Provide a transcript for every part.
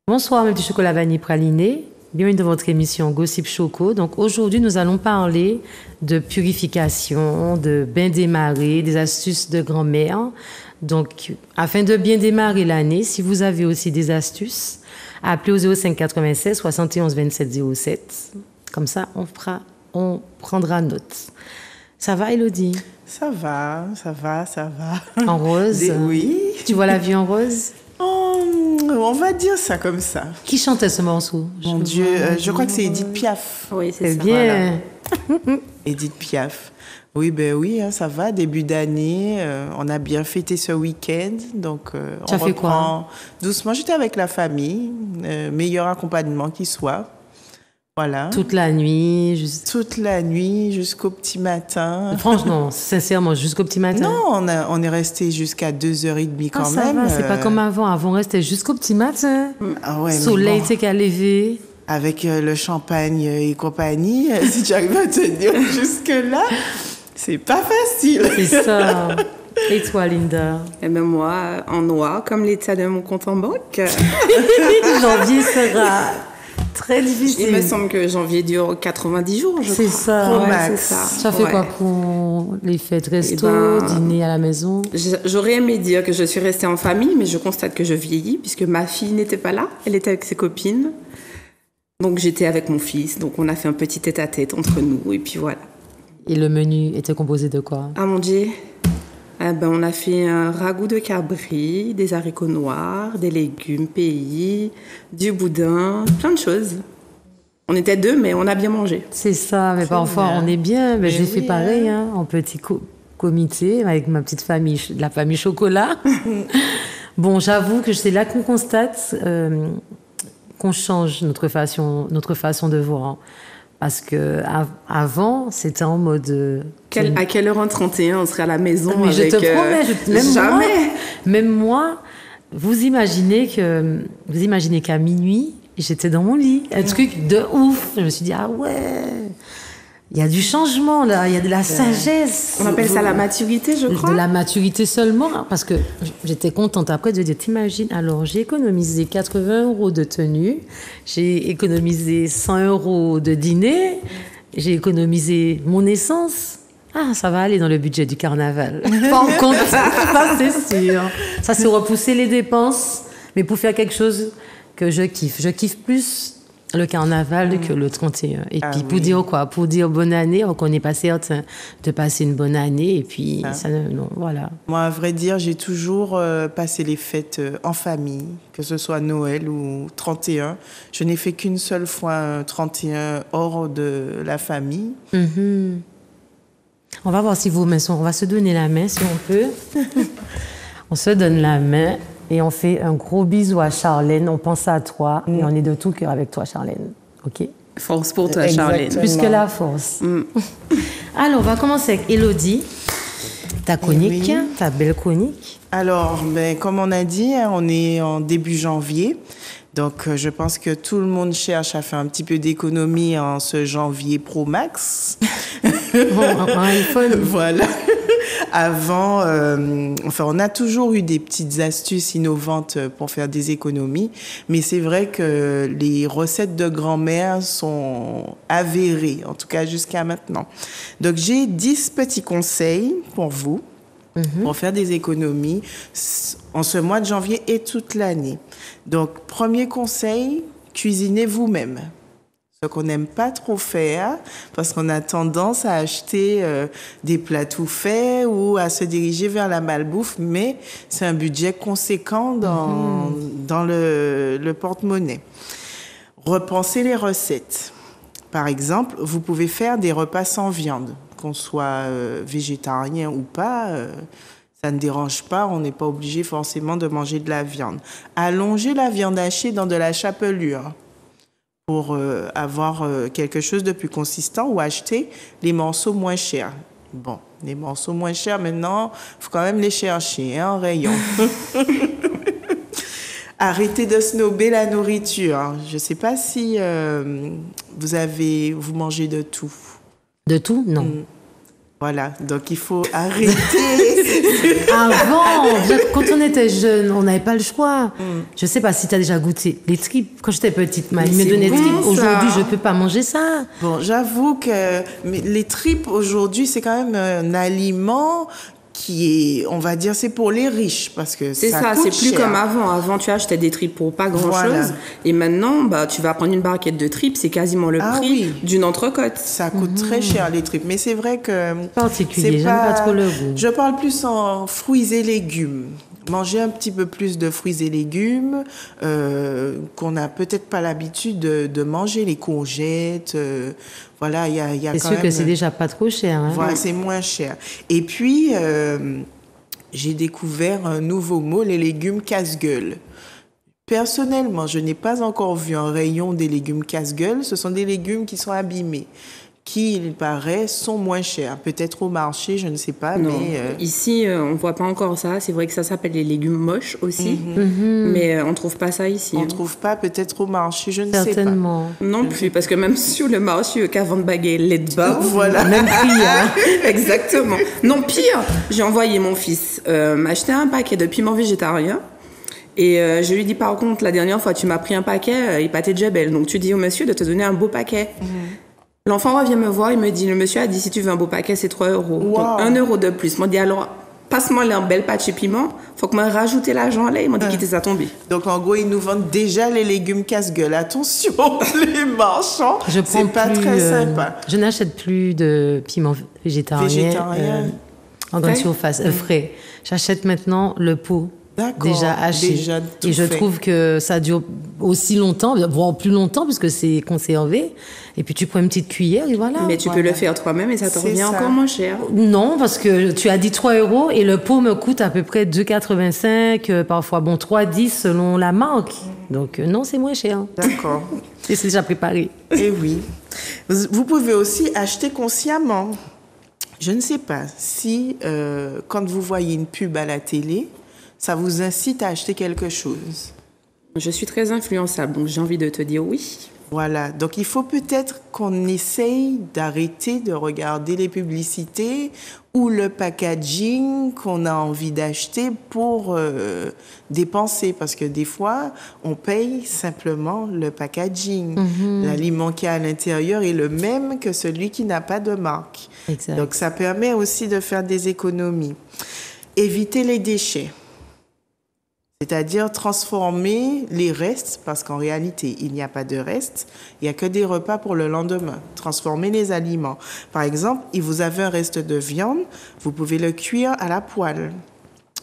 Bonsoir mes petits chocolats vanille pralinés, bienvenue dans votre émission Gossip Choco. Donc aujourd'hui nous allons parler de purification, de bain démarré, des astuces de grand-mère. Donc afin de bien démarrer l'année, si vous avez aussi des astuces, appelez au 05 96 71 27 07. Comme ça on prendra note. Ça va Elodie? Ça va. En rose? Oui. Tu vois la vie en rose? On va dire ça comme ça. Qui chantait ce morceau? Mon Dieu, je crois que c'est Edith Piaf. Oui, c'est bien. Voilà. Edith Piaf. Oui, hein, ça va, début d'année. On a bien fêté ce week-end. Donc, tu as fait quoi? Doucement. J'étais avec la famille. Meilleur accompagnement qui soit. Voilà. Toute la nuit jusqu'au petit matin. Franchement, sincèrement, jusqu'au petit matin? Non, on est resté jusqu'à 2h30 quand même. Ça va, c'est pas comme avant. Avant, on restait jusqu'au petit matin. Ah ouais, soleil, tu sais, qu'à lever. Avec le champagne et compagnie, si tu arrives à tenir jusque-là, c'est pas facile. C'est ça. Et toi, Linda? Et même moi, en noir, comme l'état de mon compte en banque. Janvier sera très difficile. Il me semble que janvier dure 90 jours, je crois. C'est ça. Ouais, c'est ça. Tu as fait quoi pour les fêtes? Resto, dîner à la maison? J'aurais aimé dire que je suis restée en famille, mais je constate que je vieillis, puisque ma fille n'était pas là. Elle était avec ses copines. Donc j'étais avec mon fils. Donc on a fait un petit tête-à-tête entre nous, et puis voilà. Et le menu était composé de quoi? Ah mon Dieu! On a fait un ragoût de cabri, des haricots noirs, des légumes pays, du boudin, plein de choses. On était deux, mais on a bien mangé. C'est ça, mais parfois on est bien. Mais j'ai fait pareil, hein, en petit comité, avec ma petite famille, la famille chocolat. Bon, j'avoue que c'est là qu'on constate qu'on change notre façon de voir. Parce que avant, c'était en mode. À quelle heure en 31 on serait à la maison? Mais avec, je te promets, jamais. Même moi, vous imaginez qu'à minuit, j'étais dans mon lit, un truc de ouf. Je me suis dit ah ouais, il y a du changement là, il y a de la sagesse. On appelle ça la maturité, je crois. De la maturité seulement, parce que j'étais contente après de dire, t'imagines, alors j'ai économisé 80 € de tenue, j'ai économisé 100 € de dîner, j'ai économisé mon essence. Ah, ça va aller dans le budget du carnaval. Pas en compte, ça c'est sûr. Ça c'est repousser les dépenses, mais pour faire quelque chose que je kiffe. Je kiffe plus le carnaval que le 31. Et puis pour dire quoi? Pour dire bonne année, on n'est pas certain de passer une bonne année. Et puis, voilà. Moi, à vrai dire, j'ai toujours passé les fêtes en famille, que ce soit Noël ou 31. Je n'ai fait qu'une seule fois un 31 hors de la famille. Mm-hmm. On va voir si on va se donner la main, si on peut. On se donne la main. Et on fait un gros bisou à Charlène. On pense à toi et on est de tout cœur avec toi, Charlène. OK? Force pour toi, Charlène. Plus que la force. Alors, on va commencer avec Elodie. Ta chronique, ta belle chronique. Alors, comme on a dit, on est en début janvier. Donc, je pense que tout le monde cherche à faire un petit peu d'économie en ce janvier Pro Max. Un iPhone. Voilà. Avant, on a toujours eu des petites astuces innovantes pour faire des économies, mais c'est vrai que les recettes de grand-mère sont avérées, en tout cas jusqu'à maintenant. Donc, j'ai 10 petits conseils pour vous pour faire des économies en ce mois de janvier et toute l'année. Donc, premier conseil, cuisinez vous-même. Ce qu'on n'aime pas trop faire, parce qu'on a tendance à acheter des plats tout faits ou à se diriger vers la malbouffe, mais c'est un budget conséquent dans le porte-monnaie. Repensez les recettes. Par exemple, vous pouvez faire des repas sans viande, qu'on soit végétarien ou pas. Ça ne dérange pas, on n'est pas obligé forcément de manger de la viande. Allongez la viande hachée dans de la chapelure pour avoir quelque chose de plus consistant ou acheter les morceaux moins chers. Bon, les morceaux moins chers maintenant, il faut quand même les chercher en rayon. Arrêtez de snober la nourriture. Je ne sais pas si vous mangez de tout. De tout? Non. Voilà, donc il faut arrêter. Avant, quand on était jeune, on n'avait pas le choix. Je ne sais pas si tu as déjà goûté les tripes. Quand j'étais petite, il me donnait des tripes. Aujourd'hui, je ne peux pas manger ça. Bon, j'avoue que les tripes, aujourd'hui, c'est quand même un aliment qui est, on va dire, c'est pour les riches parce que c'est ça, coûte c'est plus cher. comme avant. Avant, tu achetais des tripes pour pas grand-chose. Et maintenant, tu vas prendre une barquette de tripes, c'est quasiment le prix d'une entrecôte. Ça coûte très cher, les tripes. Mais c'est vrai que... Particulier, j'aime pas trop le goût. Je parle plus en fruits et légumes. Manger un petit peu plus de fruits et légumes qu'on n'a peut-être pas l'habitude de manger, les courgettes. Voilà, il y a quand même... C'est sûr que c'est déjà pas trop cher. Hein? Voilà, c'est moins cher. Et puis, j'ai découvert un nouveau mot, les légumes casse-gueule. Personnellement, je n'ai pas encore vu un rayon des légumes casse-gueule. Ce sont des légumes qui sont abîmés, qui, il paraît, sont moins chers. Peut-être au marché, je ne sais pas. Non. Mais ici, on ne voit pas encore ça. C'est vrai que ça s'appelle les légumes moches aussi. Mais on ne trouve pas ça ici. On ne trouve pas peut-être au marché, je ne sais pas. Certainement. Non plus, parce que même sur le marché, qu'à vendre baguette lait de bas. Voilà. Même prix, hein. Exactement. Non, pire, j'ai envoyé mon fils m'acheter un paquet de piments végétariens. Et je lui dis, par contre, la dernière fois, tu m'as pris un paquet, il pâtait de Jebel. Donc, tu dis au monsieur de te donner un beau paquet. L'enfant revient me voir, il me dit, le monsieur a dit, si tu veux un beau paquet, c'est 3 €. Wow. Donc, 1 € de plus. Moi, dit, alors, passe-moi un bel patch et piment. Faut que moi rajoute l'argent là. Ils m'ont dit qu'il était ça tombé. Donc, en gros, ils nous vendent déjà les légumes casse-gueule. Attention, les marchands, c'est pas très sympa. Je n'achète plus de piments végétariens en grande surface, frais. J'achète maintenant le pot. Déjà haché. Et je trouve que ça dure aussi longtemps, voire plus longtemps, puisque c'est conservé. Et puis tu prends une petite cuillère et voilà. Mais tu peux le faire toi-même et ça te revient encore moins cher. Non, parce que tu as dit 3 € et le pot me coûte à peu près 2,85, parfois 3,10 selon la marque. Donc non, c'est moins cher. D'accord. Et c'est déjà préparé. Et oui. Vous pouvez aussi acheter consciemment. Je ne sais pas si quand vous voyez une pub à la télé, ça vous incite à acheter quelque chose. Je suis très influençable, donc j'ai envie de te dire oui. Voilà, donc il faut peut-être qu'on essaye d'arrêter de regarder les publicités ou le packaging qu'on a envie d'acheter pour dépenser. Parce que des fois, on paye simplement le packaging. L'aliment qui est à l'intérieur est le même que celui qui n'a pas de marque. Exact. Donc ça permet aussi de faire des économies. Éviter les déchets. C'est-à-dire transformer les restes, parce qu'en réalité, il n'y a pas de restes, il n'y a que des repas pour le lendemain. Transformer les aliments. Par exemple, si vous avez un reste de viande, vous pouvez le cuire à la poêle.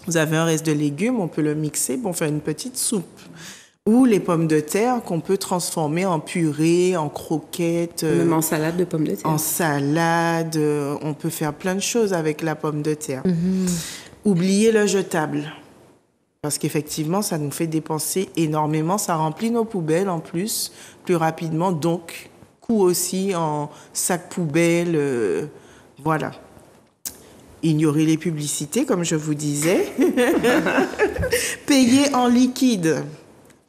Vous avez un reste de légumes, on peut le mixer pour faire une petite soupe. Ou les pommes de terre qu'on peut transformer en purée, en croquettes. Même en salade de pommes de terre. En salade, on peut faire plein de choses avec la pomme de terre. Oubliez le jetable. Parce qu'effectivement, ça nous fait dépenser énormément. Ça remplit nos poubelles en plus, plus rapidement. Donc, coût aussi en sac poubelle. Voilà. Ignorer les publicités, comme je vous disais. Payer en liquide.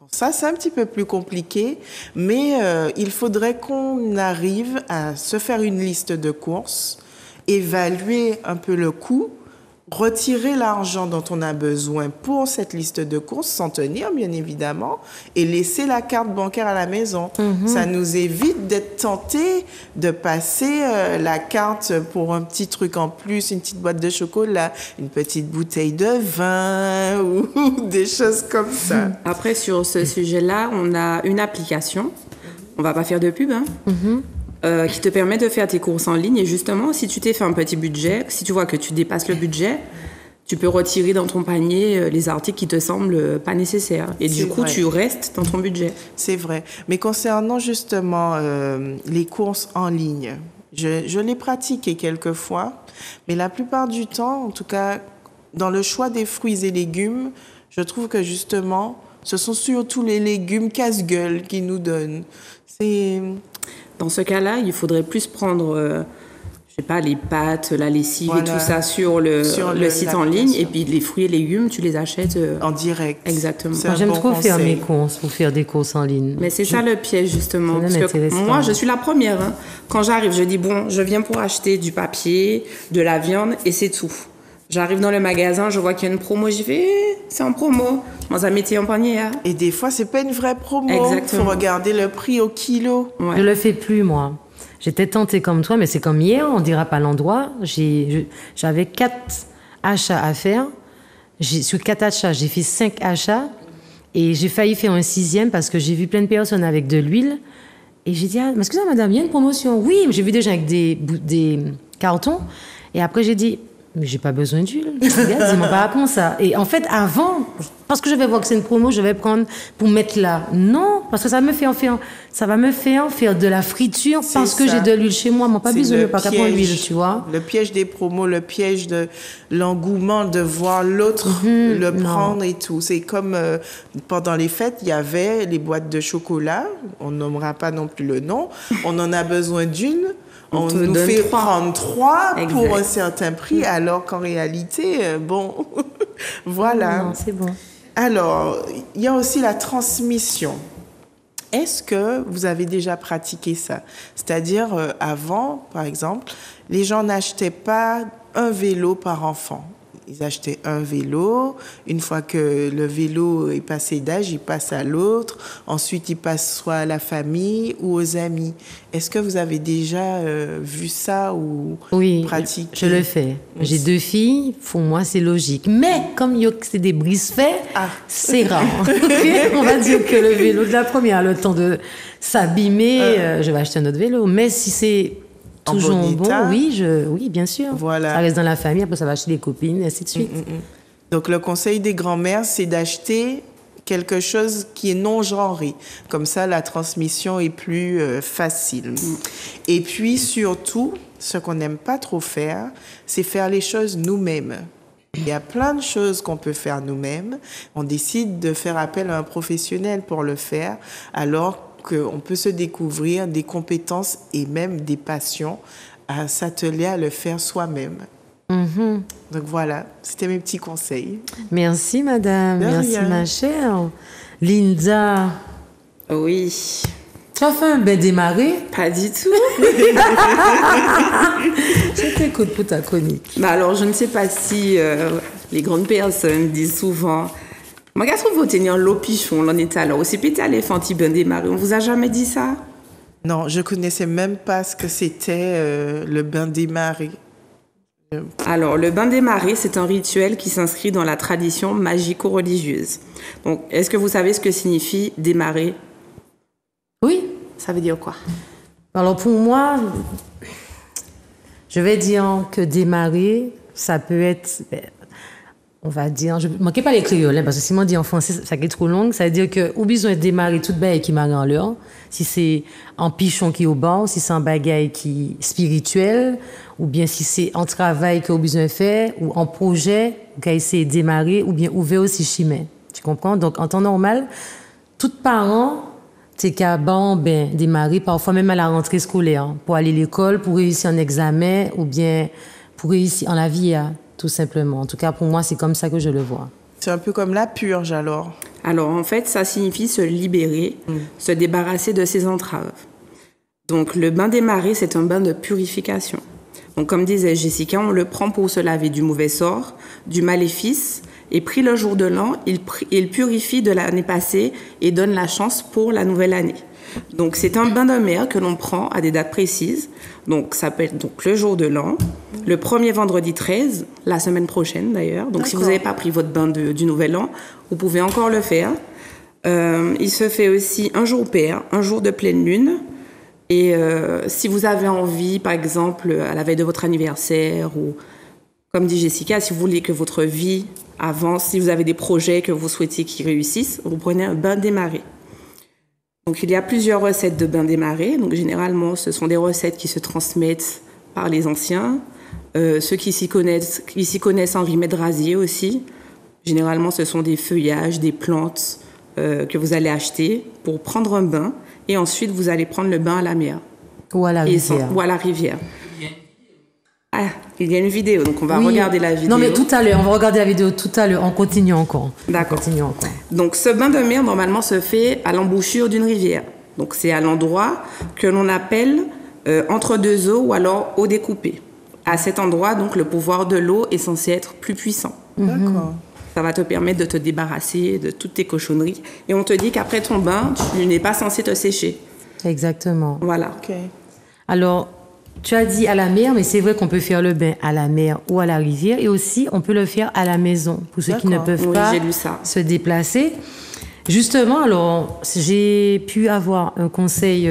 Ça, c'est un petit peu plus compliqué. Mais il faudrait qu'on arrive à se faire une liste de courses, évaluer un peu le coût, retirer l'argent dont on a besoin pour cette liste de courses, s'en tenir bien évidemment, et laisser la carte bancaire à la maison. Ça nous évite d'être tentés de passer la carte pour un petit truc en plus, une petite boîte de chocolat, une petite bouteille de vin ou des choses comme ça. Après, sur ce sujet-là, on a une application, on va pas faire de pub, hein, qui te permet de faire tes courses en ligne. Et justement, si tu t'es fait un petit budget, si tu vois que tu dépasses le budget, tu peux retirer dans ton panier les articles qui te semblent pas nécessaires. Et du coup, tu restes dans ton budget. C'est vrai. Mais concernant justement les courses en ligne, je l'ai pratiqué quelques fois, mais la plupart du temps, en tout cas, dans le choix des fruits et légumes, je trouve que justement, ce sont surtout les légumes casse-gueule qui nous donnent. Dans ce cas-là, il faudrait plus prendre, je sais pas, les pâtes, la lessive Voilà. et tout ça sur le site en ligne. Et puis les fruits et légumes, tu les achètes en direct. Exactement. C'est Moi, un j'aime bon trop faire conseil. mes courses ou faire des courses en ligne. Mais c'est ça le piège, justement. Ça ne Parce que m'intéresse moi, pas. je suis la première. Hein. Quand j'arrive, je dis, bon, je viens pour acheter du papier, de la viande, et c'est tout. J'arrive dans le magasin, je vois qu'il y a une promo, j'y fais, c'est en promo. Moi, ça m'était en panier. Hein. Et des fois, c'est pas une vraie promo. Exactement. Faut regarder le prix au kilo. Ouais. Je le fais plus, moi. J'étais tentée comme toi, mais c'est comme hier, on dira pas l'endroit. J'avais 4 achats à faire. Sur 4 achats, j'ai fait 5 achats. Et j'ai failli faire un 6e parce que j'ai vu plein de personnes avec de l'huile. Et j'ai dit, ah, mais excusez-moi, madame, il y a une promotion. Oui, mais j'ai vu des gens avec des cartons. Et après, j'ai dit, mais j'ai pas besoin d'huile. Regarde, ils m'ont pas appris ça. Et en fait, avant, parce que je vais voir que c'est une promo, je vais prendre pour mettre là. Non, parce que ça va me faire faire de la friture C'est parce que ça. j'ai de l'huile chez moi. Moi, pas C'est besoin le de pas qu'à prendre l'huile, tu vois. Le piège des promos, le piège de l'engouement de voir l'autre le non. prendre et tout. C'est comme pendant les fêtes, il y avait les boîtes de chocolat. On nommera pas non plus le nom. On en a besoin d'une. On te nous donne fait 3. prendre 3 Exact. pour un certain prix, alors qu'en réalité, bon, voilà. Non, c'est bon. Alors, il y a aussi la transmission. Est-ce que vous avez déjà pratiqué ça? C'est-à-dire, avant, par exemple, les gens n'achetaient pas un vélo par enfant. Ils achetaient un vélo. Une fois que le vélo est passé d'âge, il passe à l'autre. Ensuite, il passe soit à la famille ou aux amis. Est-ce que vous avez déjà vu ça ou Oui, pratiqué? je le fais. J'ai 2 filles, pour moi, c'est logique. Mais comme c'est des brises-faits, c'est rare. Ok. On va dire que le vélo de la première a le temps de s'abîmer, je vais acheter un autre vélo. Mais si c'est En toujours bon bon, état. oui, bien sûr. Voilà. Ça reste dans la famille, après ça va chez les copines, et ainsi de suite. Donc, le conseil des grands-mères, c'est d'acheter quelque chose qui est non genré. Comme ça, la transmission est plus facile. Et puis, surtout, ce qu'on n'aime pas trop faire, c'est faire les choses nous-mêmes. Il y a plein de choses qu'on peut faire nous-mêmes. On décide de faire appel à un professionnel pour le faire, alors qu'on peut se découvrir des compétences et même des passions à s'atteler à le faire soi-même. Donc voilà, c'était mes petits conseils. Merci, madame. De Merci, rien. ma chère. Linda, Oui, tu as fait un bel démarré? pas du tout. Je t'écoute pour ta chronique. Bah alors, je ne sais pas si les grandes personnes disent souvent, moi, qu'est-ce qu'on va tenir l'opichon, l'en est alors, aussi pété à l'effant, ben démarrer. On vous a jamais dit ça? Non, je connaissais même pas ce que c'était le bain des marées. Alors, le bain des marées, c'est un rituel qui s'inscrit dans la tradition magico-religieuse. Donc, est-ce que vous savez ce que signifie démarrer? Oui. Ça veut dire quoi? Alors pour moi, je vais dire que démarrer, ça peut être, on va dire, je ne manquez pas les créoles, hein, parce que si on dit en français, ça est trop long, ça veut dire que ou besoin de démarrer toute bagaille qui marre en l'heure, si c'est en pichon qui est au bord, si c'est en bagaille qui est spirituel, ou bien si c'est en travail que vous besoin de faire, ou en projet, vous avez essayé de démarrer, ou bien ouvert aussi chimé. Tu comprends? Donc en temps normal, tout parent, c'est qu'à démarrer parfois même à la rentrée scolaire pour aller à l'école, pour réussir un examen ou bien pour réussir en la vie, tout simplement. En tout cas, pour moi, c'est comme ça que je le vois. C'est un peu comme la purge alors. Alors, en fait, ça signifie se libérer, se débarrasser de ses entraves. Donc, le bain des marées, c'est un bain de purification. Donc, comme disait Jessica, on le prend pour se laver du mauvais sort, du maléfice, et pris le jour de l'an, il purifie de l'année passée et donne la chance pour la nouvelle année. Donc, c'est un bain de mer que l'on prend à des dates précises. Donc, ça peut être donc, le jour de l'an, le premier vendredi 13, la semaine prochaine d'ailleurs. Donc, si vous n'avez pas pris votre bain du nouvel an, vous pouvez encore le faire. Il se fait aussi un jour pair, un jour de pleine lune. Et si vous avez envie, par exemple, à la veille de votre anniversaire, ou comme dit Jessica, si vous voulez que votre vie avance, si vous avez des projets que vous souhaitez qu'ils réussissent, vous prenez un bain des marées. Donc, il y a plusieurs recettes de bain des marées. Donc, généralement, ce sont des recettes qui se transmettent par les anciens. Ceux qui s'y connaissent en remède rasier aussi. Généralement, ce sont des feuillages, des plantes que vous allez acheter pour prendre un bain. Et ensuite, vous allez prendre le bain à la mer. Ou à la rivière. Ou à la rivière. Ah, il y a une vidéo, donc on va Oui. regarder la vidéo. Non, mais tout à l'heure, on va regarder la vidéo tout à l'heure. On continue encore. D'accord. On continue encore. Donc ce bain de mer, normalement, se fait à l'embouchure d'une rivière. Donc c'est à l'endroit que l'on appelle entre deux eaux ou alors eau découpée. À cet endroit, donc, le pouvoir de l'eau est censé être plus puissant. D'accord. Ça va te permettre de te débarrasser de toutes tes cochonneries. Et on te dit qu'après ton bain, tu n'es pas censé te sécher. Exactement. Voilà. Ok. Alors, tu as dit à la mer, mais c'est vrai qu'on peut faire le bain à la mer ou à la rivière. Et aussi, on peut le faire à la maison, pour ceux qui ne D'accord. peuvent Oui, pas j'ai lu ça. se déplacer. Justement, alors, j'ai pu avoir un conseil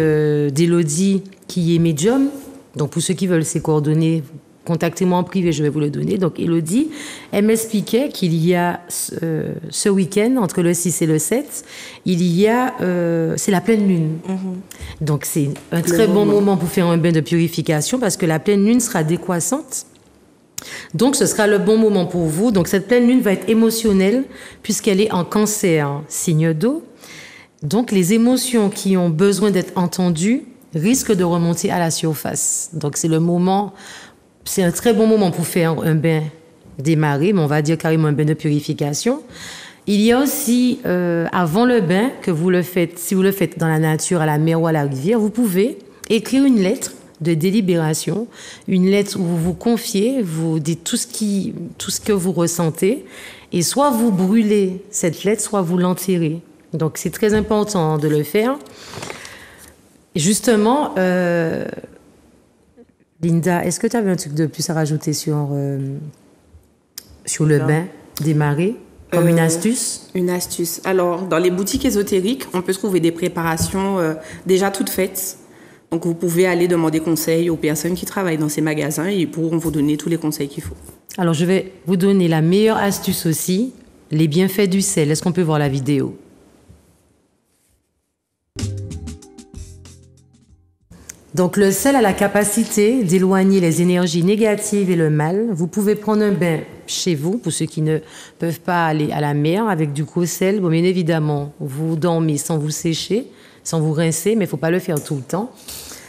d'Élodie, qui est médium. Donc, pour ceux qui veulent ses coordonnées, contactez-moi en privé, je vais vous le donner. Donc, Élodie, elle m'expliquait qu'il y a ce week-end, entre le 6 et le 7, il y a, c'est la pleine lune. Donc, c'est un très bon moment pour faire un bain de purification parce que la pleine lune sera décroissante. Donc, ce sera le bon moment pour vous. Donc, cette pleine lune va être émotionnelle puisqu'elle est en cancer, signe d'eau. Donc, les émotions qui ont besoin d'être entendues risquent de remonter à la surface. Donc, c'est le moment, c'est un très bon moment pour faire un bain démarré, mais on va dire carrément un bain de purification. Il y a aussi, avant le bain, que vous le faites, si vous le faites dans la nature, à la mer ou à la rivière, vous pouvez écrire une lettre de délibération, une lettre où vous vous confiez, vous dites tout ce que vous ressentez, et soit vous brûlez cette lettre, soit vous l'enterrez. Donc, c'est très important de le faire. Justement, Linda, est-ce que tu avais un truc de plus à rajouter sur le bain démarré, comme une astuce? Une astuce. Alors, dans les boutiques ésotériques, on peut trouver des préparations déjà toutes faites. Donc, vous pouvez aller demander conseil aux personnes qui travaillent dans ces magasins et ils pourront vous donner tous les conseils qu'il faut. Alors, je vais vous donner la meilleure astuce aussi, les bienfaits du sel. Est-ce qu'on peut voir la vidéo? Donc, le sel a la capacité d'éloigner les énergies négatives et le mal. Vous pouvez prendre un bain chez vous, pour ceux qui ne peuvent pas aller à la mer, avec du gros sel. Bon, bien évidemment, vous dormez sans vous sécher, sans vous rincer, mais il ne faut pas le faire tout le temps.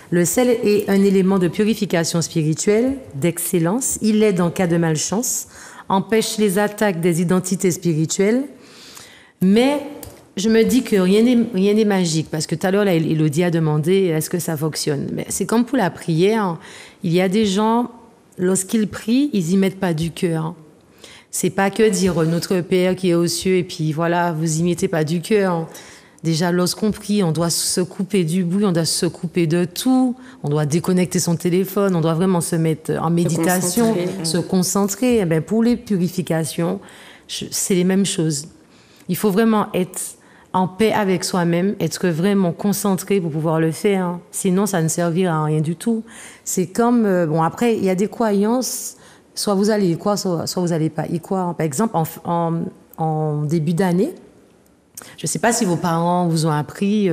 Le sel est un élément de purification spirituelle, d'excellence. Il aide en cas de malchance, empêche les attaques des identités spirituelles, mais je me dis que rien n'est magique, parce que tout à l'heure, là, Élodie a demandé est-ce que ça fonctionne. Mais c'est comme pour la prière. Il y a des gens, lorsqu'ils prient, ils n'y mettent pas du cœur. C'est pas que dire notre Père qui est aux cieux, et puis voilà, vous y mettez pas du cœur. Déjà, lorsqu'on prie, on doit se couper du bruit, on doit se couper de tout, on doit déconnecter son téléphone, on doit vraiment se mettre en méditation, se concentrer. Eh bien, pour les purifications, c'est les mêmes choses. Il faut vraiment être en paix avec soi-même, être vraiment concentré pour pouvoir le faire. Sinon, ça ne servira à rien du tout. C'est comme... bon, après, il y a des croyances, soit vous allez y croire, soit vous n'allez pas y croire. Par exemple, en début d'année, je ne sais pas si vos parents vous ont appris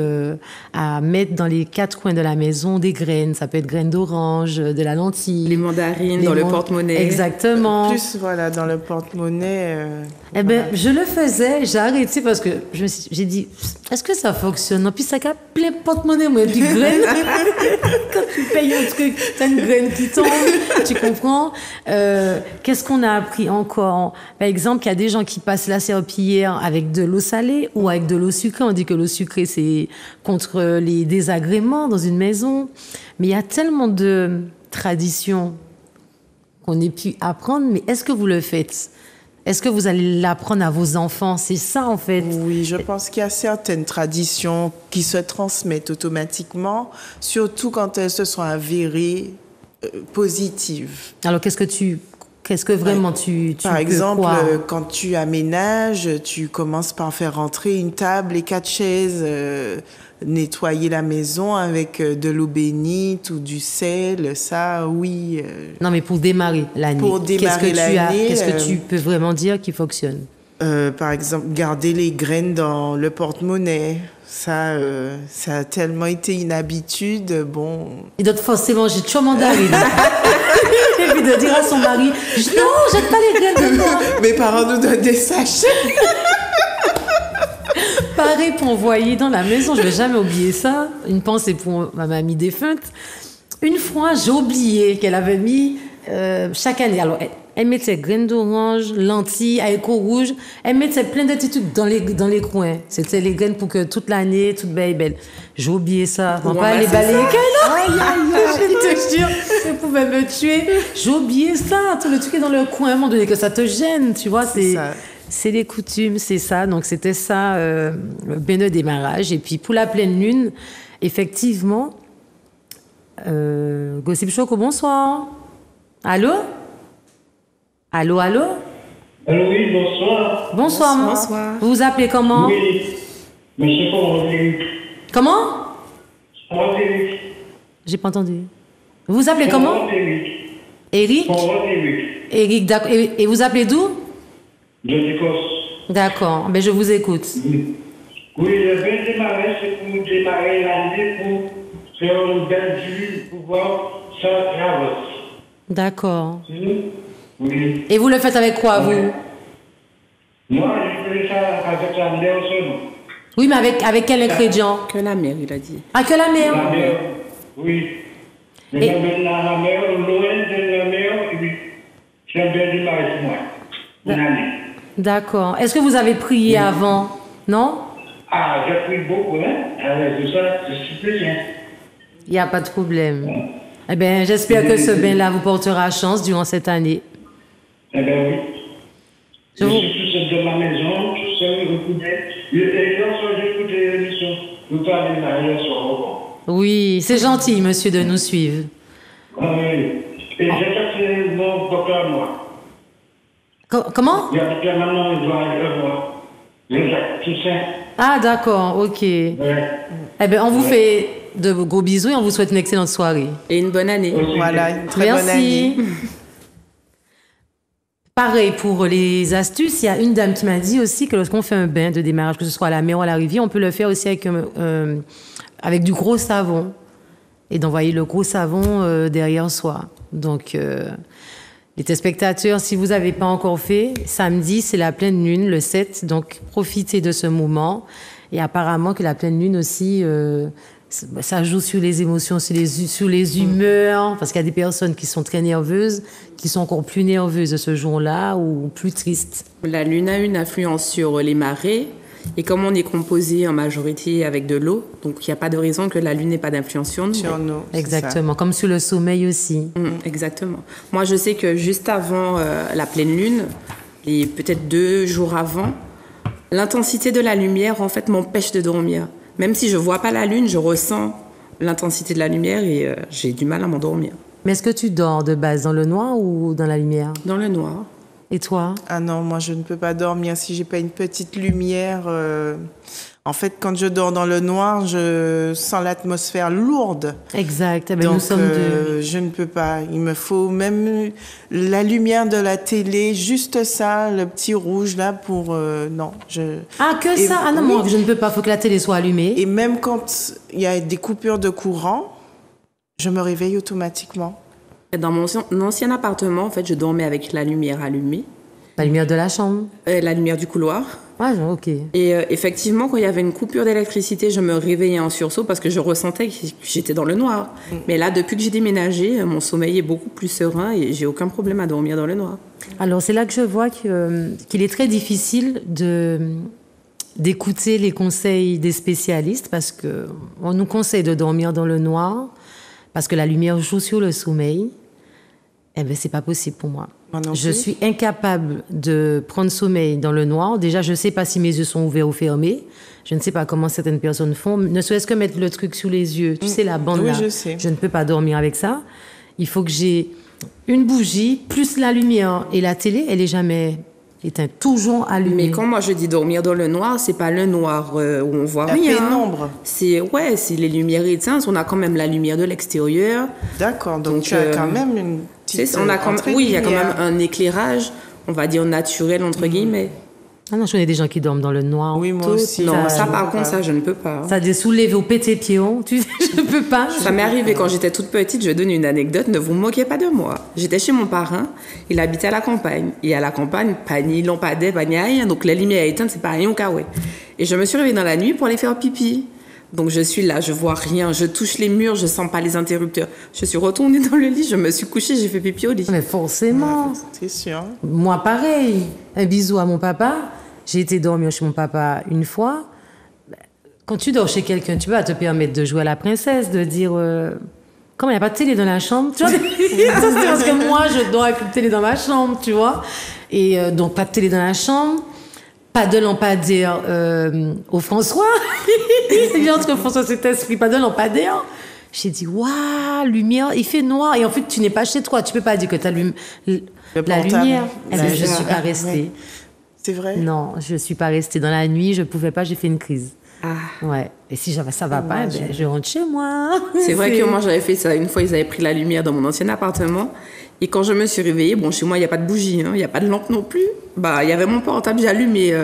à mettre dans les 4 coins de la maison des graines. Ça peut être graines d'orange, de la lentille. Les mandarines dans le porte-monnaie. Exactement. Plus, voilà, dans le porte-monnaie. Eh ben, je le faisais, j'ai arrêté parce que j'ai dit, est-ce que ça fonctionne? En plus, ça a plein de porte-monnaie, moi, et puis graines. Quand tu payes un truc, t'as une graine qui tombe, tu comprends? Qu'est-ce qu'on a appris encore? Par exemple, il y a des gens qui passent la serpillière avec de l'eau salée ou avec de l'eau sucrée. On dit que l'eau sucrée, c'est contre les désagréments dans une maison. Mais il y a tellement de traditions qu'on ait pu apprendre. Mais est-ce que vous le faites? Est-ce que vous allez l'apprendre à vos enfants? C'est ça, en fait. Oui, je pense qu'il y a certaines traditions qui se transmettent automatiquement, surtout quand elles se sont avérées positives. Alors, qu'est-ce que vraiment tu Par peux exemple, croire? quand tu aménages, tu commences par faire rentrer une table et 4 chaises, nettoyer la maison avec de l'eau bénite ou du sel, ça, oui. Non, mais pour démarrer l'année. Pour démarrer l'année, Qu'est-ce que tu peux vraiment dire qui fonctionne? Par exemple, garder les graines dans le porte-monnaie. Ça a tellement été une habitude, bon... Il doit forcément manger de mandarine. Et puis de dire à son mari, non, jette pas les graines dedans. Mes parents nous donnent des sachets. Pareil pour envoyer dans la maison, je vais jamais oublier ça. Une pensée pour ma mamie défunte. Une fois, j'ai oublié qu'elle avait mis chaque année. Alors, elle mettait graines d'orange, lentilles, haricots rouges. Elle mettait plein de petits trucs dans les coins. C'était les graines pour que toute l'année, toute belle. J'ai oublié ça. On va pas aller balayer. Je te jure, ça pouvait me tuer. J'ai oublié ça. Tout le truc est dans le coin, à un moment donné, que ça te gêne, tu vois. C'est les coutumes, c'est ça. Donc, c'était ça, le bain de démarrage. Et puis, pour la pleine lune, effectivement, Gossip Choco, bonsoir. Allô? Allô? Allô, oui, bonsoir. Bonsoir. Vous vous appelez comment? Oui, monsieur Roderick. Comment? Roderick. J'ai pas entendu. Vous vous appelez comment? Eric? Eric, d'accord. Et vous appelez d'où? De l'Écosse. D'accord, ben je vous écoute. Oui, le bain démarrer, c'est pour démarrer l'année, pour faire une belle vue, pour voir ça traverse. D'accord. Oui. Et vous le faites avec quoi, vous? Moi, je fais ça avec la mer seulement. Oui, mais avec quel ingrédient? Que la mer, il a dit. Ah, que la mer? La mer, oui. Je mets la mer, loin de la mer, et puis j'aime bien démarrer pour moi. Une année. D'accord. Est-ce que vous avez prié avant? Non? Ah, j'ai pris beaucoup, hein? Alors, tout ça, c'est super bien. Il n'y a pas de problème. Eh bien, j'espère que ce bain-là vous portera chance durant cette année. Eh bien, oui. Je suis tout seul de ma maison, tout seul, écoutez. Hier soir, j'ai écouté l'émission. Vous parlez de la hier soir. Oui, c'est gentil, monsieur, de nous suivre. Ah oui. Et j'ai cherché mon docteur à moi. Comment? Il y a maintenant, il doit aller le voir. Tout ça. Ah, d'accord, ok. Ouais. Eh bien, on vous fait de gros bisous et on vous souhaite une excellente soirée. Et une bonne année. Voilà, une très bonne année. Merci. Pareil pour les astuces, il y a une dame qui m'a dit aussi que lorsqu'on fait un bain de démarrage, que ce soit à la mer ou à la rivière, on peut le faire aussi avec du gros savon et d'envoyer le gros savon derrière soi. Donc, les téléspectateurs, si vous n'avez pas encore fait, samedi, c'est la pleine lune, le 7, donc profitez de ce moment. Et apparemment que la pleine lune aussi, ça joue sur les émotions, sur les humeurs, parce qu'il y a des personnes qui sont très nerveuses, qui sont encore plus nerveuses ce jour-là ou plus tristes. La lune a une influence sur les marées. Et comme on est composé en majorité avec de l'eau, donc il n'y a pas de raison que la lune n'ait pas d'influence sur nous. Sur nous. Exactement, comme sur le sommeil aussi. Exactement. Moi, je sais que juste avant la pleine lune, et peut-être 2 jours avant, l'intensité de la lumière, en fait, m'empêche de dormir. Même si je ne vois pas la lune, je ressens l'intensité de la lumière et j'ai du mal à m'endormir. Mais est-ce que tu dors de base dans le noir ou dans la lumière? Dans le noir. Et toi? Ah non, moi je ne peux pas dormir si j'ai pas une petite lumière. En fait, quand je dors dans le noir, je sens l'atmosphère lourde. Exact. Eh bien, Donc, nous sommes deux. je ne peux pas. Il me faut même la lumière de la télé, juste ça, le petit rouge là pour... non, Ah, que ça? Ah non, oui. moi, je ne peux pas. Il faut que la télé soit allumée. Et même quand il y a des coupures de courant, je me réveille automatiquement. Dans mon ancien appartement, en fait, je dormais avec la lumière allumée. La lumière de la chambre. La lumière du couloir. Ah, ok. Et effectivement, quand il y avait une coupure d'électricité, je me réveillais en sursaut parce que je ressentais que j'étais dans le noir. Mais là, depuis que j'ai déménagé, mon sommeil est beaucoup plus serein et j'ai aucun problème à dormir dans le noir. Alors, c'est là que je vois qu'il est très difficile d'écouter les conseils des spécialistes parce qu'on nous conseille de dormir dans le noir parce que la lumière joue sur le sommeil. Eh bien, c'est pas possible pour moi. Je suis incapable de prendre sommeil dans le noir. Déjà, je ne sais pas si mes yeux sont ouverts ou fermés. Je ne sais pas comment certaines personnes font. Ne serait-ce que mettre le truc sous les yeux. Tu sais, la bande là. Je sais. Je ne peux pas dormir avec ça. Il faut que j'ai une bougie, plus la lumière. Et la télé, elle est jamais éteinte, toujours allumée. Mais quand moi je dis dormir dans le noir, c'est pas le noir où on voit rien. La pénombre. C'est les lumières éteintes. On a quand même la lumière de l'extérieur. D'accord. Donc tu as quand même une petite oui, il y a quand même un éclairage, on va dire naturel entre guillemets. Ah non, je connais des gens qui dorment dans le noir. Oui, moi aussi. Non, ça par contre, ça je ne peux pas. Ça a des soulevés au pété pion. Tu sais, je ne peux pas. Ça m'est arrivé quand j'étais toute petite. Je donne une anecdote. Ne vous moquez pas de moi. J'étais chez mon parrain. Il habitait à la campagne. Et à la campagne, pas ni lampadaire, pas ni rien. Donc la lumière est éteinte, c'est pas rien au carré. Et je me suis réveillée dans la nuit pour aller faire pipi. Donc je suis là, je vois rien, je touche les murs, je sens pas les interrupteurs. Je suis retournée dans le lit, je me suis couchée, j'ai fait pipi au lit. Mais forcément. C'est sûr. Moi, pareil. Un bisou à mon papa. J'ai été dormir chez mon papa une fois. Quand tu dors chez quelqu'un, tu peux pas te permettre de jouer à la princesse, de dire... Comment il n'y a pas de télé dans la chambre, tu vois. Ça, c'est parce que moi, je dors avec une télé dans ma chambre, tu vois. Et donc, pas de télé dans la chambre. Pas de lampadaire au François. Il entre François Saint-Esprit, pas de lampadaire. J'ai dit, waouh, lumière, il fait noir. Et en fait, tu n'es pas chez toi. Tu peux pas dire que tu allumes la lumière. Eh bien, je ne suis pas restée. C'est vrai? Non, je ne suis pas restée. Dans la nuit, je ne pouvais pas, j'ai fait une crise. Ah. Ouais. Et si ça va pas, ben, je rentre chez moi. C'est vrai que moi, j'avais fait ça. Une fois, ils avaient pris la lumière dans mon ancien appartement. Et quand je me suis réveillée, bon, chez moi, il n'y a pas de bougie, il n'y a pas de lampe non plus. Bah, il y avait mon portable, j'ai allumé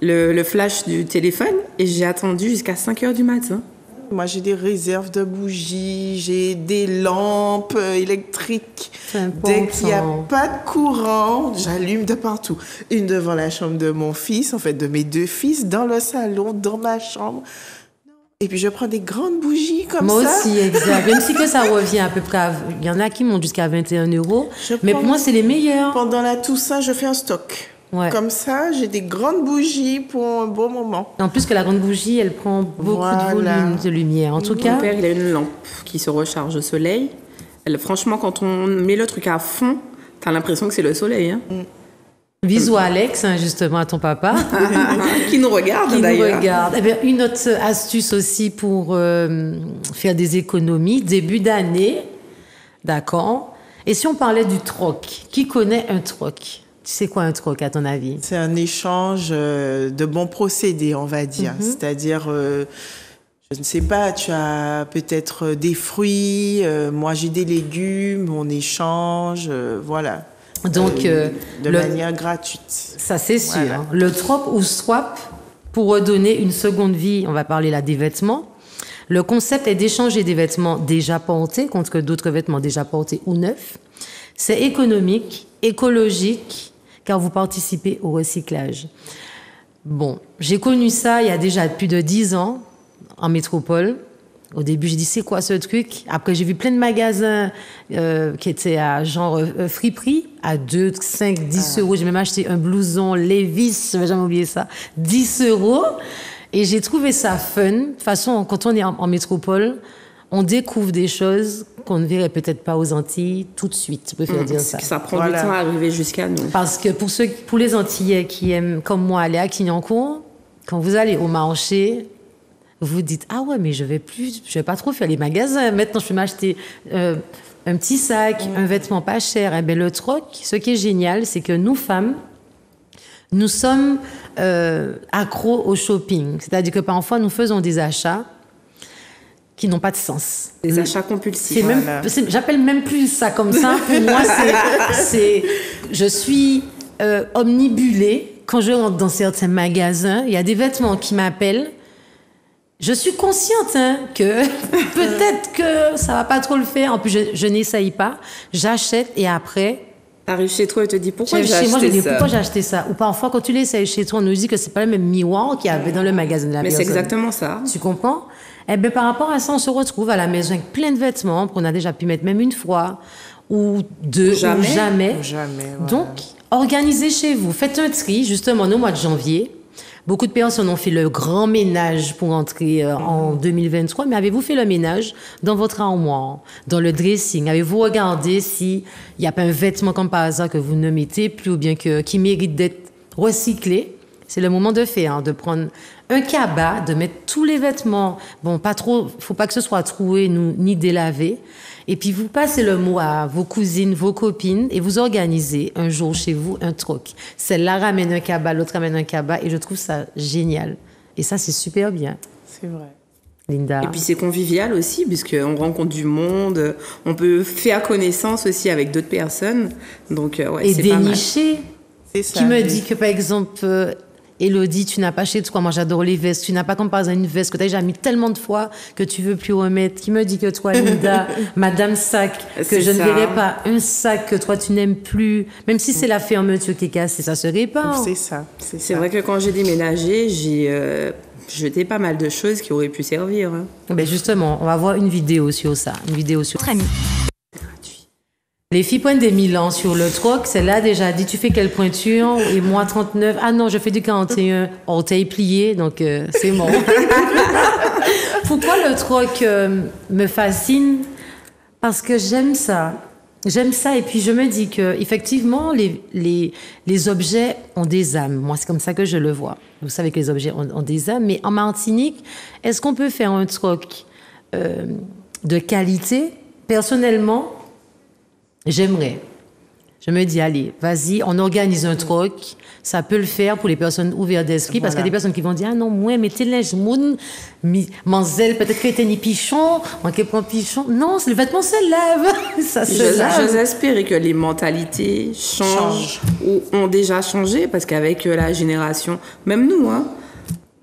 le flash du téléphone et j'ai attendu jusqu'à 5 heures du matin. Moi, j'ai des réserves de bougies, j'ai des lampes électriques. Dès qu'il n'y a pas de courant, j'allume de partout. Une devant la chambre de mon fils, en fait, de mes 2 fils, dans le salon, dans ma chambre. Et puis, je prends des grandes bougies comme moi ça. Moi aussi, exact. Même si que ça revient à peu près à... Il y en a qui montent jusqu'à 21 €. Mais pour moi, c'est les meilleurs. Pendant la Toussaint, je fais un stock. Ouais. Comme ça, j'ai des grandes bougies pour un bon moment. En plus que la grande bougie, elle prend beaucoup de volume de lumière. En tout cas... Mon père, il a une lampe qui se recharge au soleil. Franchement, quand on met le truc à fond, t'as l'impression que c'est le soleil. Hein. Bisous à Alex, justement, à ton papa. Qui nous regarde, d'ailleurs. Qui nous regarde. Eh bien, une autre astuce aussi pour faire des économies, début d'année, d'accord. Et si on parlait du troc, qui connaît un troc? C'est quoi un troc, à ton avis? C'est un échange de bons procédés, on va dire. C'est-à-dire, je ne sais pas, tu as peut-être des fruits, moi j'ai des légumes, on échange, voilà. Donc, de manière gratuite. Ça, c'est sûr. Voilà. Le troc ou swap, pour redonner une seconde vie, on va parler là des vêtements. Le concept est d'échanger des vêtements déjà portés contre d'autres vêtements déjà portés ou neufs. C'est économique, écologique, car vous participez au recyclage. Bon, j'ai connu ça il y a déjà plus de 10 ans en métropole. Au début, j'ai dit, c'est quoi ce truc? Après, j'ai vu plein de magasins qui étaient à genre friperie, à 2, 5, 10 €. J'ai même acheté un blouson Levi's, je vais jamais oublier ça, 10 €. Et j'ai trouvé ça fun. De toute façon, quand on est en métropole, on découvre des choses qu'on ne verrait peut-être pas aux Antilles tout de suite. Je préfère dire ça. Ça prend du temps à arriver jusqu'à nous. Parce que pour les Antillais qui aiment, comme moi, aller à Clignancourt, quand vous allez au marché, vous dites, ah ouais, mais je vais pas trop faire les magasins. Maintenant, je peux m'acheter un petit sac, un vêtement pas cher. Eh bien, le troc, ce qui est génial, c'est que nous, femmes, nous sommes accros au shopping. C'est-à-dire que parfois, nous faisons des achats qui n'ont pas de sens. Des achats compulsifs. J'appelle même plus ça comme ça. Pour moi, je suis omnibulée. Quand je rentre dans certains magasins, il y a des vêtements qui m'appellent. Je suis consciente que peut-être que ça va pas trop le faire. En plus, je n'essaye pas. J'achète et après... T'arrives chez toi et te dis pourquoi j'ai acheté ça. Ou parfois, quand tu l'essayes chez toi, on nous dit que c'est pas le même miroir qu'il y avait dans le magasin de la personne. Mais c'est exactement ça. Tu comprends? Eh bien, par rapport à ça, on se retrouve à la maison avec plein de vêtements qu'on a déjà pu mettre même une fois, ou deux, ou jamais. Voilà. Donc, organisez chez vous. Faites un tri, justement, au mois de janvier. Beaucoup de personnes ont fait le grand ménage pour entrer en 2023, mais avez-vous fait le ménage dans votre armoire, dans le dressing? Avez-vous regardé s'il n'y a pas un vêtement comme par hasard que vous ne mettez plus ou bien qui mérite d'être recyclé? C'est le moment de faire, de prendre un cabas, de mettre tous les vêtements. Bon, pas trop, faut pas que ce soit troué ni délavé. Et puis, vous passez le mot à vos cousines, vos copines, et vous organisez un jour chez vous un troc. Celle-là ramène un cabas, l'autre ramène un cabas, et je trouve ça génial. Et ça, c'est super bien. C'est vrai. Linda. Et puis, c'est convivial aussi, puisqu'on rencontre du monde, on peut faire connaissance aussi avec d'autres personnes. Donc, ouais, c'est pas mal. Et dénicher. C'est ça. Qui me dit que, par exemple... Élodie, tu n'as pas chez toi, moi j'adore les vestes, tu n'as pas comme par exemple une veste que tu as déjà mis tellement de fois que tu veux plus remettre. Qui me dit que toi, Linda, Madame Sac, que je ne verrai pas un sac que toi tu n'aimes plus, même si c'est la fermeture qui est cassée, ça se répare. C'est ça. C'est vrai que quand j'ai déménagé, jeté pas mal de choses qui auraient pu servir. Hein. Ben justement, on va voir une vidéo sur ça. Une vidéo sur... Les filles pointent des 1000 ans sur le troc. Celle-là déjà dit, tu fais quelle pointure? Et moi, 39. Ah non, je fais du 41. Orteil plié, donc c'est mort. Pourquoi le troc me fascine? Parce que j'aime ça. J'aime ça et puis je me dis que effectivement les objets ont des âmes. Moi, c'est comme ça que je le vois. Vous savez que les objets ont des âmes, mais en Martinique, est-ce qu'on peut faire un troc de qualité? Personnellement, j'aimerais. Je me dis, allez, vas-y, on organise un troc. Ça peut le faire pour les personnes ouvertes d'esprit, parce qu'il y a des personnes qui vont dire, ah non, moi, mettez linge moun, manzel, peut-être que t'es ni pichon, on peut prendre pichon. Non, le vêtement se lave. Ça se lave. J'ose espérer que les mentalités changent ou ont déjà changé, parce qu'avec la génération, même nous, hein,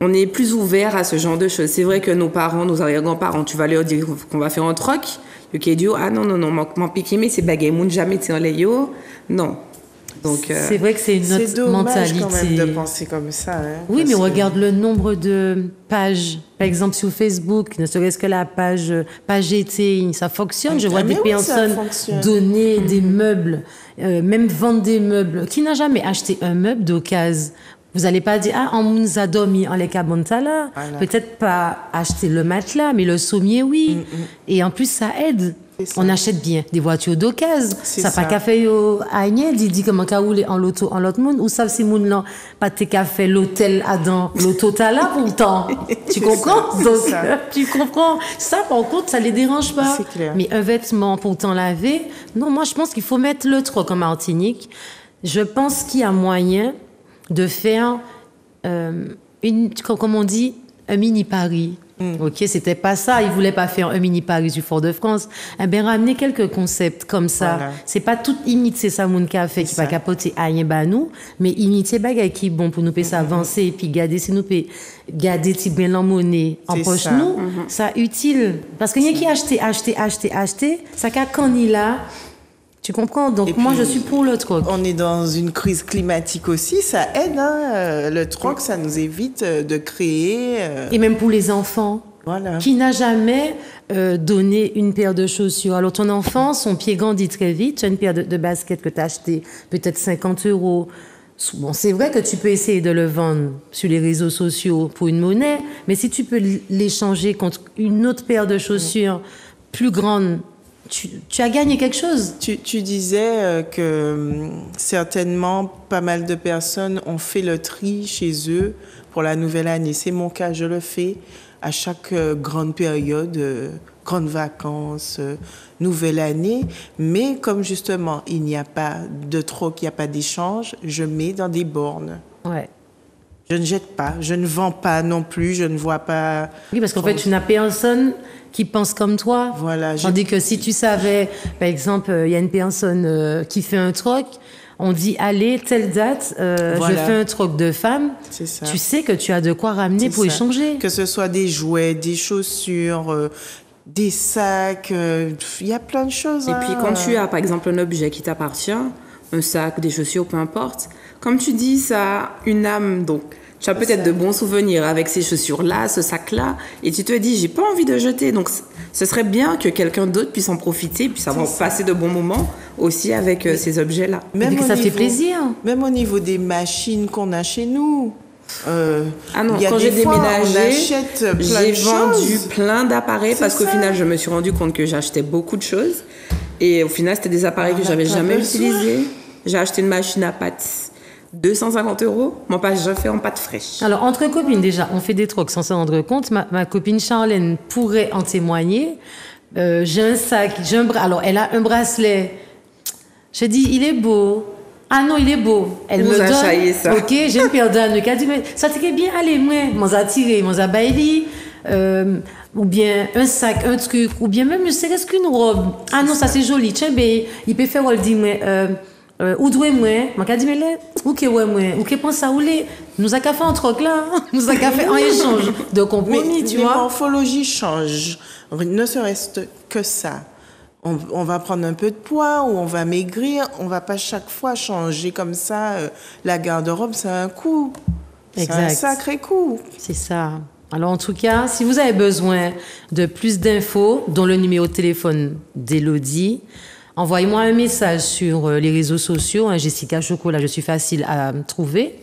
on est plus ouverts à ce genre de choses. C'est vrai que nos parents, nos arrière-grands-parents, tu vas leur dire qu'on va faire un troc. Ok, Dieu, ah non, m'en piquer, mais c'est bagaille, moun jamais tiens les yo. Non. Donc, c'est vrai que c'est une autre mentalité. C'est dommage quand même de penser comme ça. Hein, oui, mais on regarde le nombre de pages. Par exemple, sur Facebook, ne serait-ce que la page été, ça fonctionne. Je vois des personnes donner des meubles, même vendre des meubles. Qui n'a jamais acheté un meuble d'occasion? Vous n'allez pas dire, ah, on nous a dormi en les cabontala. Voilà. Peut-être pas acheter le matelas, mais le sommier, oui. Et en plus, ça aide. On achète bien des voitures d'occasion. Ça pas qu'à faire Agnès, dit comment qu'à rouler en l'auto, en l'autre monde. Ou ça, c'est moun là, pas qu'à faire l'hôtel Adam, l'auto là pourtant. Tu comprends? Donc, tu comprends? Ça, par contre, ça les dérange pas. C'est clair. Mais un vêtement pourtant lavé, non, moi, je pense qu'il faut mettre le troc en Martinique. Je pense qu'il y a moyen de faire comme on dit, un mini Paris. Ok, c'était pas ça. Ils voulaient pas faire un mini Paris du Fort-de-France. Eh bien, ramener quelques concepts comme ça. Voilà. C'est pas tout imiter ça, mon café qui va capoter à rien nous, mais imiter bagay qui bon pour nous payer avancer et puis garder si nous payer garder ti bien la monnaie en poche nous, ça utile parce que y a qui acheter, ça qu'a cani là. Tu comprends? Donc, et moi, je suis pour le troc. On est dans une crise climatique aussi, ça aide. Hein? Le troc, ça nous évite de créer... Et même pour les enfants. Voilà. Qui n'a jamais donné une paire de chaussures? Alors, ton enfant, son pied grandit très vite. Tu as une paire de baskets que tu as acheté peut-être 50 €. Bon, c'est vrai que tu peux essayer de le vendre sur les réseaux sociaux pour une monnaie, mais si tu peux l'échanger contre une autre paire de chaussures plus grande, tu as gagné quelque chose. Tu disais que certainement pas mal de personnes ont fait le tri chez eux pour la nouvelle année. C'est mon cas, je le fais à chaque grande période, grandes vacances, nouvelle année. Mais comme justement, il n'y a pas de troc, il n'y a pas d'échange, je mets dans des bornes. Ouais. Je ne jette pas, je ne vends pas non plus, je ne vois pas... Oui, parce qu'en fait, tu n'as personne qui pense comme toi. Voilà. Tandis que si tu savais, par exemple, il y a une personne qui fait un troc, on dit, allez, telle date, voilà. Je fais un troc de femme. C'est ça. Tu sais que tu as de quoi ramener pour échanger. Que ce soit des jouets, des chaussures... des sacs, il y a plein de choses. Et puis quand tu as par exemple un objet qui t'appartient, un sac, des chaussures, peu importe, comme tu dis, ça a une âme, donc tu as peut-être de bons souvenirs avec ces chaussures-là, ce sac-là, et tu te dis, j'ai pas envie de jeter, donc ce serait bien que quelqu'un d'autre puisse en profiter, puisse avoir passé de bons moments aussi avec ces objets-là. Même ça fait plaisir. Même au niveau des machines qu'on a chez nous. Ah non, quand j'ai déménagé, j'ai vendu plein d'appareils parce qu'au final, je me suis rendu compte que j'achetais beaucoup de choses. Et au final, c'était des appareils que j'avais jamais utilisés. J'ai acheté une machine à pâte, 250 €. Mon pâte, je fais en pâte fraîche. Alors, entre copines, déjà, on fait des trocs sans s'en rendre compte. Ma copine Charlène pourrait en témoigner. J'ai un sac, alors elle a un bracelet. Je dis, il est beau. Ah non, il est beau. Elle me donne. Ça. Ok, j'ai une paire d'anneaux. Elle dit, mais ça t'est bien, allez, moi, m'en a tiré, m'en a bailli. Ou bien un sac, un truc, ou bien même, je sais qu'est-ce qu'une robe. Ah non, ça c'est joli. Tiens, ben, il peut faire, on le dit, moi, où doit moi, m'a dit, mais là, où que ouais, moi, où que pense à où les, nous a qu'à faire un troc là, nous a qu'à faire un échange de compromis, tu vois. La morphologie change, ne serait-ce que ça. On va prendre un peu de poids ou on va maigrir. On va pas chaque fois changer comme ça. La garde-robe, c'est un coût. C'est un sacré coût. C'est ça. Alors, en tout cas, si vous avez besoin de plus d'infos, dont le numéro de téléphone d'Élodie, envoyez-moi un message sur les réseaux sociaux, hein, Jessica Chocolat, je suis facile à trouver.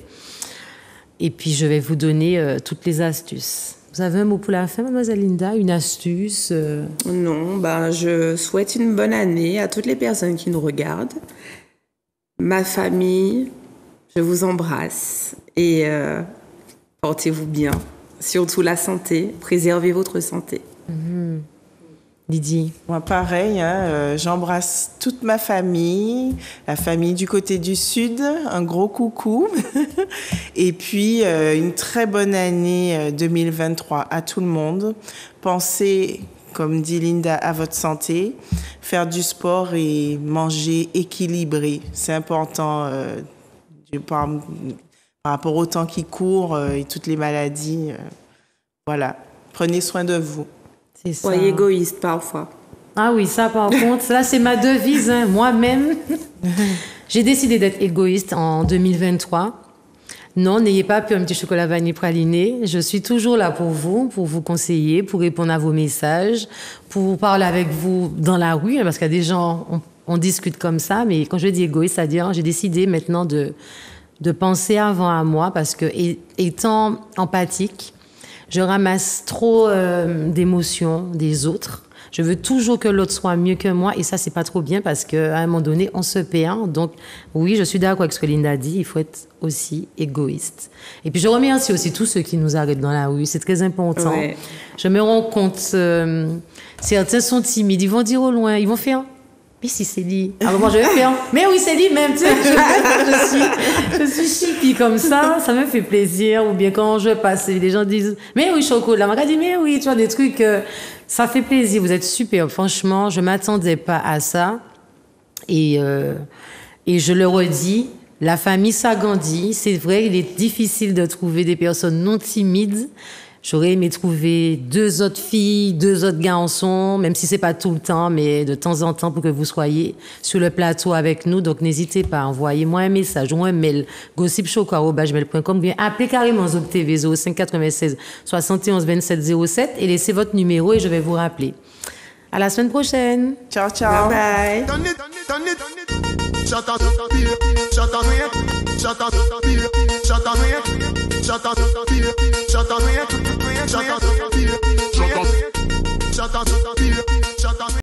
Et puis, je vais vous donner toutes les astuces. Vous avez un mot pour la fin, mademoiselle Linda? Une astuce? Non, je souhaite une bonne année à toutes les personnes qui nous regardent. Ma famille, je vous embrasse et portez-vous bien. Surtout la santé, préservez votre santé. Lydie? Moi, pareil, hein, j'embrasse toute ma famille, la famille du côté du Sud, un gros coucou. Et puis, une très bonne année 2023 à tout le monde. Pensez, comme dit Linda, à votre santé, faire du sport et manger équilibré. C'est important par rapport au temps qui court et toutes les maladies. Voilà, prenez soin de vous. C'est ça. Soyez égoïste parfois. Ah oui, ça par contre, là c'est ma devise, hein. Moi-même. J'ai décidé d'être égoïste en 2023. Non, n'ayez pas peur, un petit chocolat vanille praliné. Je suis toujours là pour vous conseiller, pour répondre à vos messages, pour parler avec vous dans la rue, parce qu'il y a des gens, on discute comme ça, mais quand je dis égoïste, c'est-à-dire j'ai décidé maintenant de penser avant à moi, parce que étant empathique, je ramasse trop d'émotions des autres. Je veux toujours que l'autre soit mieux que moi et ça, c'est pas trop bien parce qu'à un moment donné, on se perd. Donc, oui, je suis d'accord avec ce que Linda a dit. Il faut être aussi égoïste. Et puis, je remercie aussi tous ceux qui nous arrêtent dans la rue. C'est très important. Ouais. Je me rends compte, certains sont timides. Ils vont dire au loin, ils vont faire... Mais si c'est dit. Alors moi je vais faire. Mais oui, c'est dit même. Tu sais, je suis chippie comme ça me fait plaisir. Ou bien quand je passe, les gens disent mais oui chocolat. Moi dit mais oui, tu vois des trucs. Ça fait plaisir. Vous êtes super. Franchement, je m'attendais pas à ça. Et je le redis, la famille s'agrandit. C'est vrai, il est difficile de trouver des personnes non timides. J'aurais aimé trouver 2 autres filles, 2 autres garçons, même si c'est pas tout le temps, mais de temps en temps pour que vous soyez sur le plateau avec nous. Donc, n'hésitez pas, envoyez-moi un message ou un mail, gossipchoco@gmail.com, bien appelez carrément Zop TV 05 96 71 27 07 et laissez votre numéro et je vais vous rappeler. À la semaine prochaine. Ciao, ciao. Bye bye.